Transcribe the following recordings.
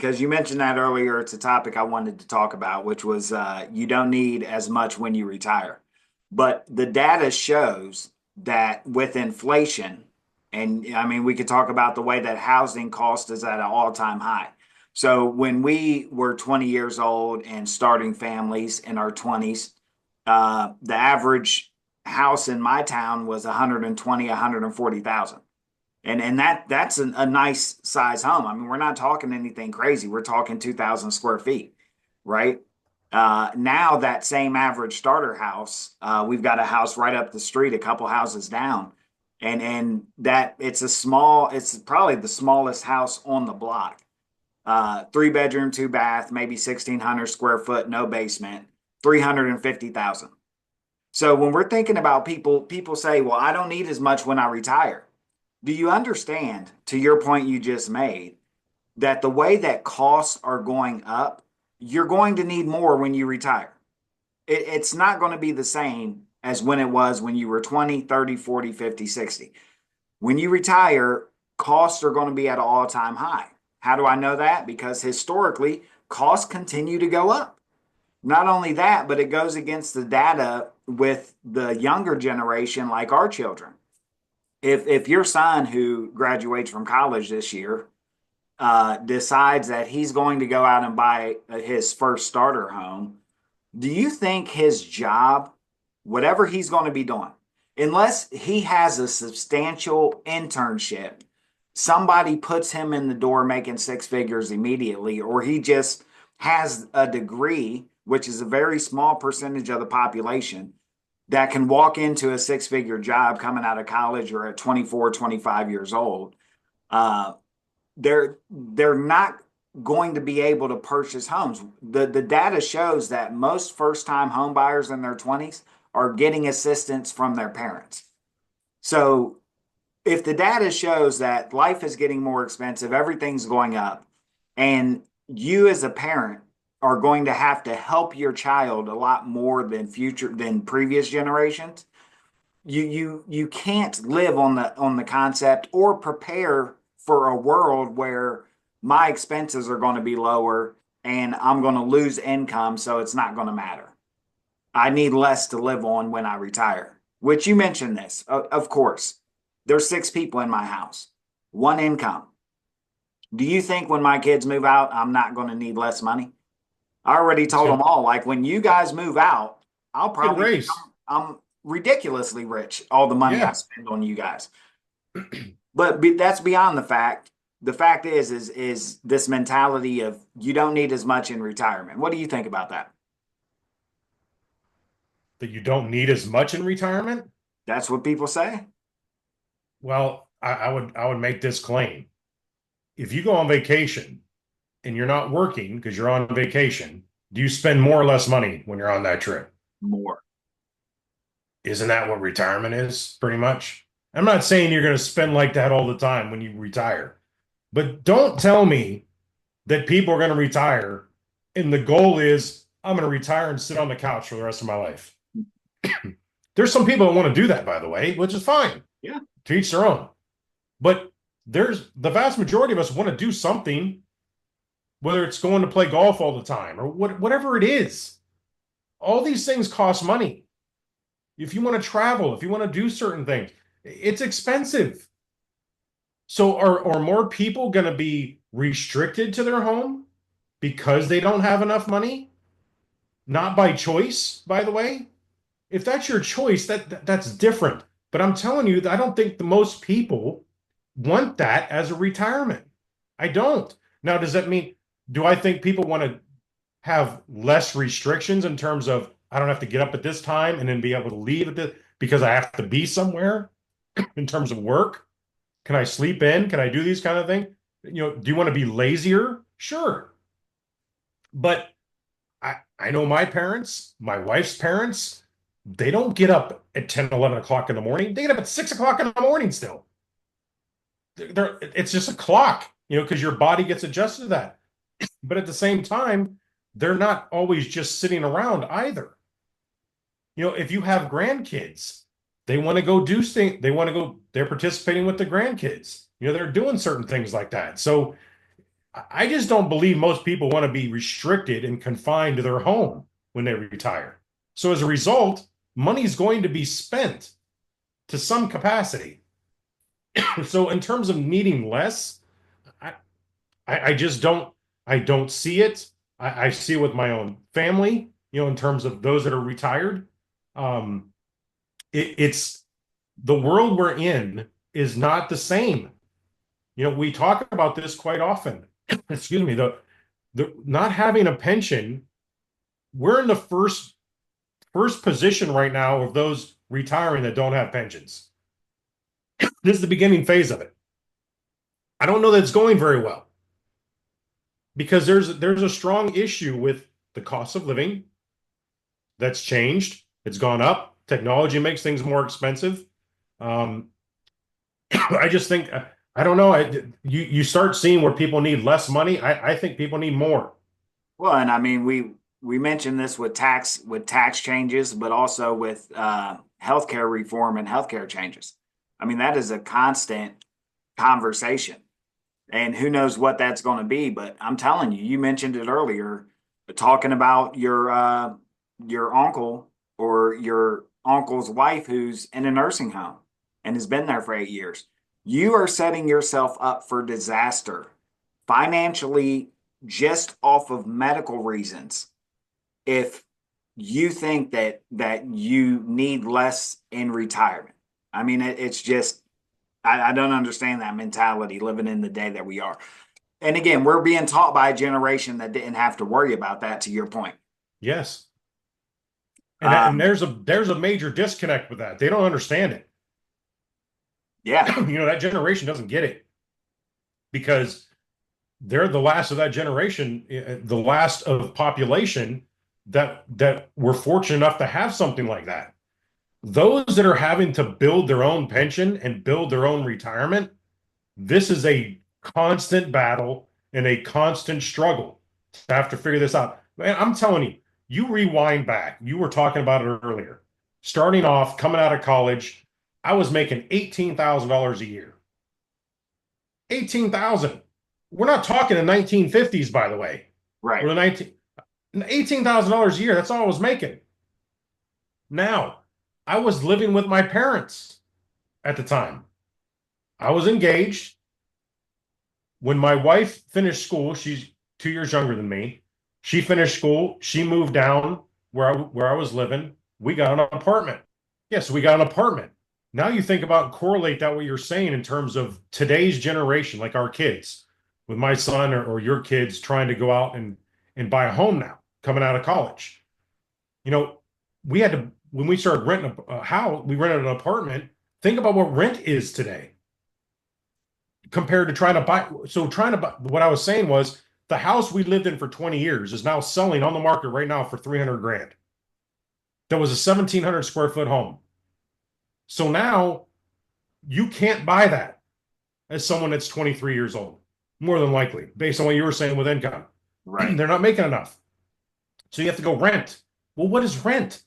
because you mentioned that earlier. It's a topic I wanted to talk about, which was you don't need as much when you retire. But the data shows that with inflation, and I mean, we could talk about the way that housing cost is at an all-time high. So when we were 20 years old and starting families in our 20s, the average house in my town was 120, 140,000. And that's a nice size home. I mean, we're not talking anything crazy. We're talking 2,000 square feet, right? Now that same average starter house, we've got a house right up the street, a couple houses down, and that it's probably the smallest house on the block. Three bedroom, two bath, maybe 1,600 square foot, no basement, 350,000. So when we're thinking about people say, well, I don't need as much when I retire. Do you understand, to your point you just made, that the way that costs are going up, you're going to need more when you retire? It's not going to be the same as when it was when you were 20, 30, 40, 50, 60. When you retire, costs are going to be at an all-time high. How do I know that? Because historically, costs continue to go up. Not only that, but it goes against the data with the younger generation, like our children. If your son who graduates from college this year decides that he's going to go out and buy his first starter home, do you think his job, whatever he's going to be doing, unless he has a substantial internship, somebody puts him in the door making six figures immediately, or he just has a degree, which is a very small percentage of the population, that can walk into a six-figure job coming out of college or at 24, 25 years old, uh, they're not going to be able to purchase homes. The data shows that most first-time home buyers in their 20s are getting assistance from their parents. So if the data shows that life is getting more expensive, everything's going up, and you as a parent are going to have to help your child a lot more than previous generations, you can't live on the concept or prepare for a world where my expenses are going to be lower and I'm going to lose income, so it's not going to matter. I need less to live on when I retire. Which you mentioned this, of course. There's six people in my house, one income. Do you think when my kids move out, I'm not going to need less money? I already It's told them gonna all, like when you guys move out, I'll get a probably think raise. I'm ridiculously rich, all the money I Yeah. spend on you guys. But that's beyond the fact. The fact is this mentality of you don't need as much in retirement. What do you think about that? That you don't need as much in retirement. That's what people say. Well, I would make this claim. If you go on vacation and you're not working because you're on vacation, do you spend more or less money when you're on that trip? More. Isn't that what retirement is, pretty much? I'm not saying you're going to spend like that all the time when you retire, but don't tell me that people are going to retire and the goal is I'm going to retire and sit on the couch for the rest of my life. There's some people that want to do that, by the way, which is fine. Yeah. To each their own. But there's the vast majority of us want to do something, whether it's going to play golf all the time or whatever it is. All these things cost money. If you want to travel, if you want to do certain things, it's expensive. So are more people going to be restricted to their home because they don't have enough money? Not by choice, by the way. If that's your choice, that's different. But I'm telling you, I don't think the most people want that as a retirement. I don't. Now, does that mean, do I think people want to have less restrictions in terms of I don't have to get up at this time and then be able to leave at this because I have to be somewhere in terms of work? Can I sleep in? Can I do these kind of things? Do you want to be lazier? Sure. But I know my parents, my wife's parents, they don't get up at 10, 11 o'clock in the morning. They get up at 6 o'clock in the morning still. It's just a clock, because your body gets adjusted to that. But at the same time, they're not always just sitting around either. If you have grandkids, they want to go do things. They're participating with the grandkids. They're doing certain things like that. So I just don't believe most people want to be restricted and confined to their home when they retire. So as a result, money is going to be spent to some capacity. So in terms of needing less, I, I just don't see it. I see it with my own family, in terms of those that are retired. Um, it's the world we're in is not the same. We talk about this quite often. Excuse me, the not having a pension, we're in the first position right now of those retiring that don't have pensions. This is the beginning phase of it. I don't know that it's going very well because there's a strong issue with the cost of living that's changed. It's gone up. Technology makes things more expensive. Um, I just think I don't know. You start seeing where people need less money. I think people need more. Well, and I mean, we mentioned this with tax changes, but also with healthcare reform and healthcare changes. I mean, that is a constant conversation, and who knows what that's going to be. But I'm telling you, you mentioned it earlier, talking about your uncle or your uncle's wife who's in a nursing home and has been there for 8 years. You are setting yourself up for disaster financially just off of medical reasons if you think that you need less in retirement. I mean, it's just I don't understand that mentality living in the day that we are. And again, we're being taught by a generation that didn't have to worry about that. To your point, Yes. And um, there's a major disconnect with that. They don't understand it. yeah, That generation doesn't get it because they're the last of that generation, the last of population that were fortunate enough to have something like that. Those that are having to build their own pension and build their own retirement, this is a constant battle and a constant struggle to have to figure this out. Man, I'm telling you, you rewind back, you were talking about it earlier. Starting off, coming out of college, I was making $18,000 a year. 18,000. We're not talking the 1950s, by the way. right, We're the 18,000 dollars a year. That's all I was making. Now, I was living with my parents at the time. I was engaged. When my wife finished school, she's 2 years younger than me. She finished school. She moved down where I was living. We got an apartment. Yes, we got an apartment. Now you think about and correlate that what you're saying in terms of today's generation, like our kids, with my son or your kids trying to go out and buy a home now, coming out of college. You know, we had to when we started renting a house, we rented an apartment. Think about what rent is today compared to trying to buy. So trying to buy, what I was saying was the house we lived in for 20 years is now selling on the market right now for 300 grand. That was a 1,700 square foot home. So now you can't buy that as someone that's 23 years old, more than likely, based on what you were saying with income. right. They're not making enough. So you have to go rent. Well, what is rent?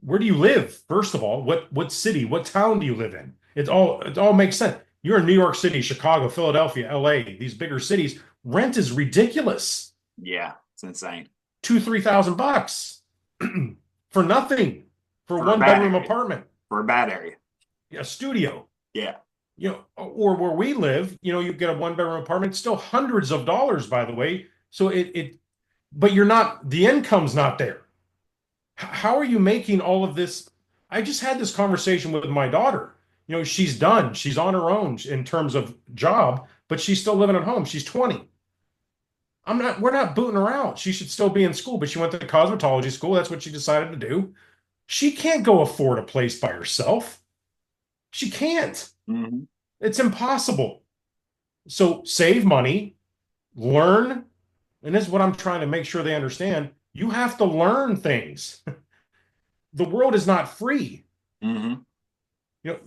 Where do you live? First of all, what city, what town do you live in? It all makes sense. You're in New York City, Chicago, Philadelphia, LA, these bigger cities. Rent is ridiculous. Yeah, it's insane 2,000-3,000 bucks for nothing for a for a one bad bedroom area. apartment, For a bad area, a studio. yeah. Or where we live, you get a one bedroom apartment, still hundreds of dollars, by the way. So but you're not, the income's not there. How are you making all of this? I just had this conversation with my daughter. She's done, she's on her own in terms of job, but she's still living at home. She's 20. We're not booting her out. She should still be in school, but she went to cosmetology school. That's what she decided to do. She can't go afford a place by herself. She can't. Hmm. It's impossible. So save money, learn, and this is what I'm trying to make sure they understand. You have to learn things. The world is not free. Hmm. You know,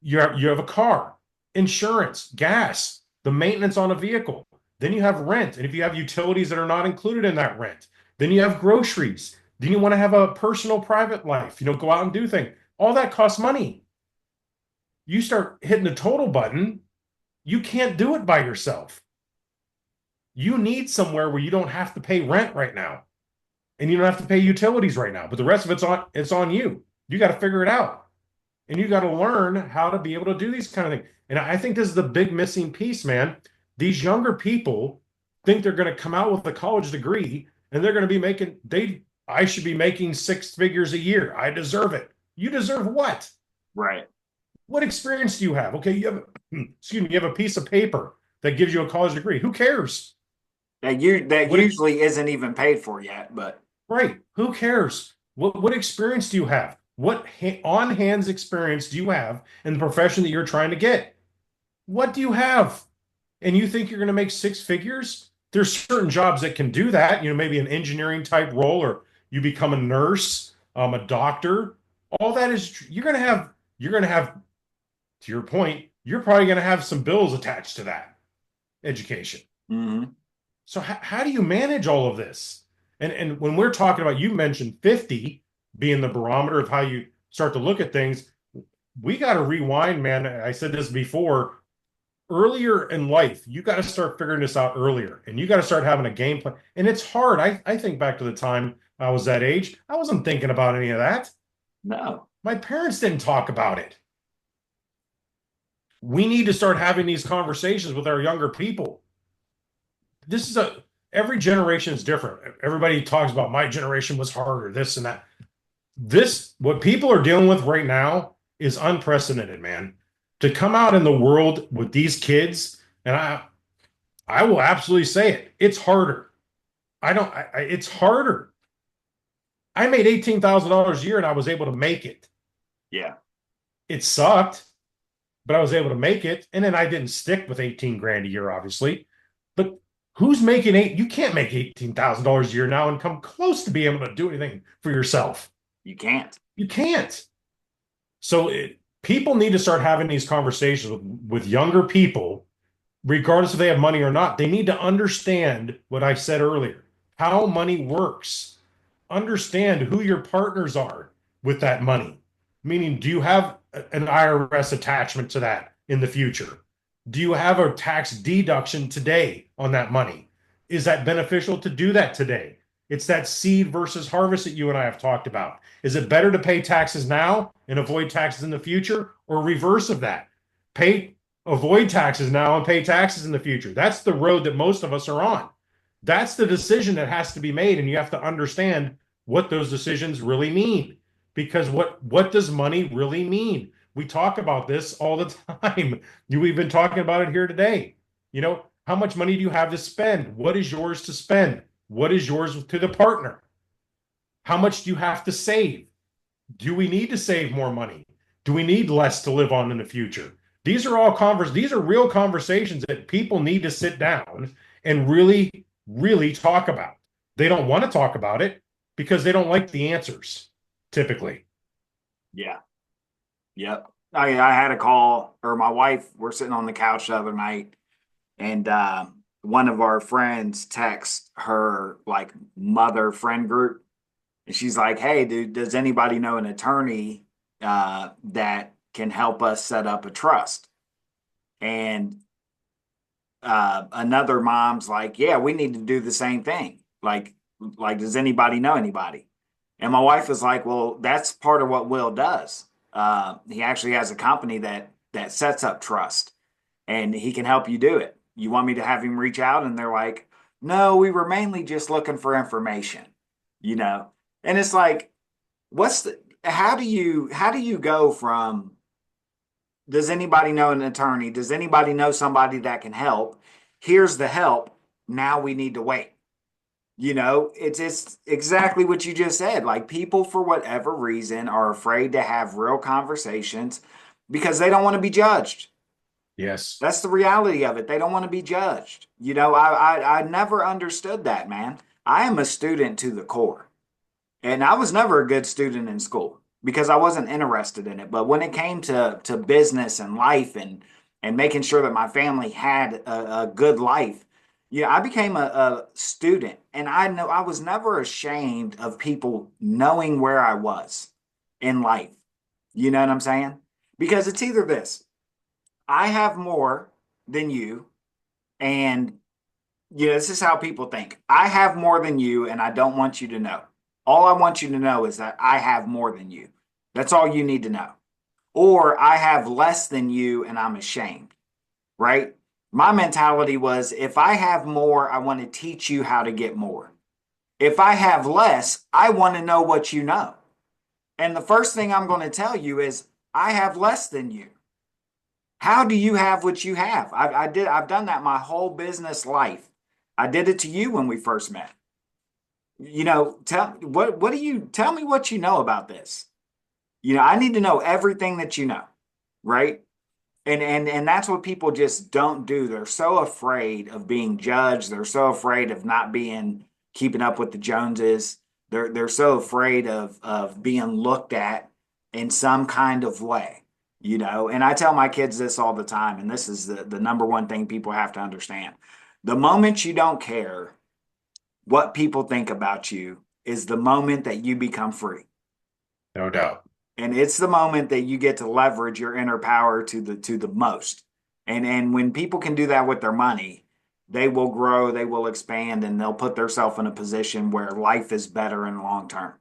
you have a car, insurance, gas, the maintenance on a vehicle. Then you have rent, and if you have utilities that are not included in that rent, then you have groceries. Then you want to have a personal, private life. Go out and do things. All that costs money. You start hitting the total button, you can't do it by yourself. You need somewhere where you don't have to pay rent right now and you don't have to pay utilities right now, but the rest of it's on you. You got to figure it out. And you got to learn how to be able to do these kind of things. And I think this is the big missing piece, man. These younger people think they're going to come out with a college degree and they're going to be making I should be making six figures a year. I deserve it. You deserve what? Right. What experience do you have? Okay, you have excuse me, you have a piece of paper that gives you a college degree. Who cares? That What usually isn't even paid for yet, but Right. Who cares? What experience do you have? What on hands experience do you have in the profession that you're trying to get? What do you have? And you think you're going to make six figures? There's certain jobs that can do that. Maybe an engineering type role, or you become a nurse, a doctor. All that is you're going to have, to your point, you're probably going to have some bills attached to that education. mhm. So how do you manage all of this? And when we're talking about, you mentioned 50 being the barometer of how you start to look at things, we got to rewind, man. I said this before, earlier in life, you got to start figuring this out earlier and you got to start having a game plan. And it's hard. I think back to the time I was that age, I wasn't thinking about any of that. No. My parents didn't talk about it. We need to start having these conversations with our younger people. This is a Every generation is different. Everybody talks about my generation was harder, this and that. What people are dealing with right now is unprecedented, man. To come out in the world with these kids, and I will absolutely say it, it's harder. It's harder. I made $18,000 a year and I was able to make it. Yeah. It sucked, but I was able to make it. And then I didn't stick with 18 grand a year, obviously. But who's making you can't make $18,000 a year now and come close to being able to do anything for yourself. You can't. You can't. So people need to start having these conversations with younger people, regardless if they have money or not. They need to understand what I said earlier, how money works. Understand who your partners are with that money. Meaning, do you have an IRS attachment to that in the future? Do you have a tax deduction today on that money? Is that beneficial to do that today? It's that seed versus harvest that you and I have talked about. Is it better to pay taxes now and avoid taxes in the future, or reverse of that? Avoid taxes now and pay taxes in the future. That's the road that most of us are on. That's the decision that has to be made, and you have to understand what those decisions really mean. Because what does money really mean? We talk about this all the time. We've been talking about it here today. How much money do you have to spend? What is yours to spend? What is yours to the partner? How much do you have to save? Do we need to save more money? Do we need less to live on in the future? These are real conversations that people need to sit down and really, really talk about. They don't want to talk about it because they don't like the answers, typically. Yeah. Yep. I had a call, or my wife, we're sitting on the couch the other night, and one of our friends texts her like mother friend group. And she's like, hey, dude, does anybody know an attorney that can help us set up a trust? And another mom's like, yeah, we need to do the same thing. Does anybody know anybody? And my wife was like, well, that's part of what Will does. He actually has a company that sets up trust, and he can help you do it. You want me to have him reach out? And they're like, no, we were mainly just looking for information, you know? And it's like, how do you go from, does anybody know an attorney? Does anybody know somebody that can help? Here's the help. Now we need to wait. It's exactly what you just said. Like, people, for whatever reason, are afraid to have real conversations because they don't want to be judged. Yes. That's the reality of it. They don't want to be judged. I never understood that, man. I am a student to the core. And I was never a good student in school because I wasn't interested in it. But when it came to business and life and making sure that my family had a good life, yeah, I became a student. And I know I was never ashamed of people knowing where I was in life. You know what I'm saying? Because it's either this: I have more than you, and this is how people think. I have more than you, and I don't want you to know. All I want you to know is that I have more than you. That's all you need to know. Or I have less than you, and I'm ashamed, right? My mentality was if I have more, I want to teach you how to get more. If I have less, I want to know what you know. And the first thing I'm going to tell you is I have less than you. How do you have what you have? I've done that my whole business life. I did it to you when we first met. What do you tell me what you know about this? I need to know everything that you know, right? And that's what people just don't do. They're so afraid of being judged. They're so afraid of not being keeping up with the Joneses. They're so afraid of being looked at in some kind of way. And I tell my kids this all the time, and this is the number one thing people have to understand. The moment you don't care what people think about you is the moment that you become free. No doubt. And it's the moment that you get to leverage your inner power to the most. And when people can do that with their money, they will grow, they will expand, and they'll put themselves in a position where life is better in long term.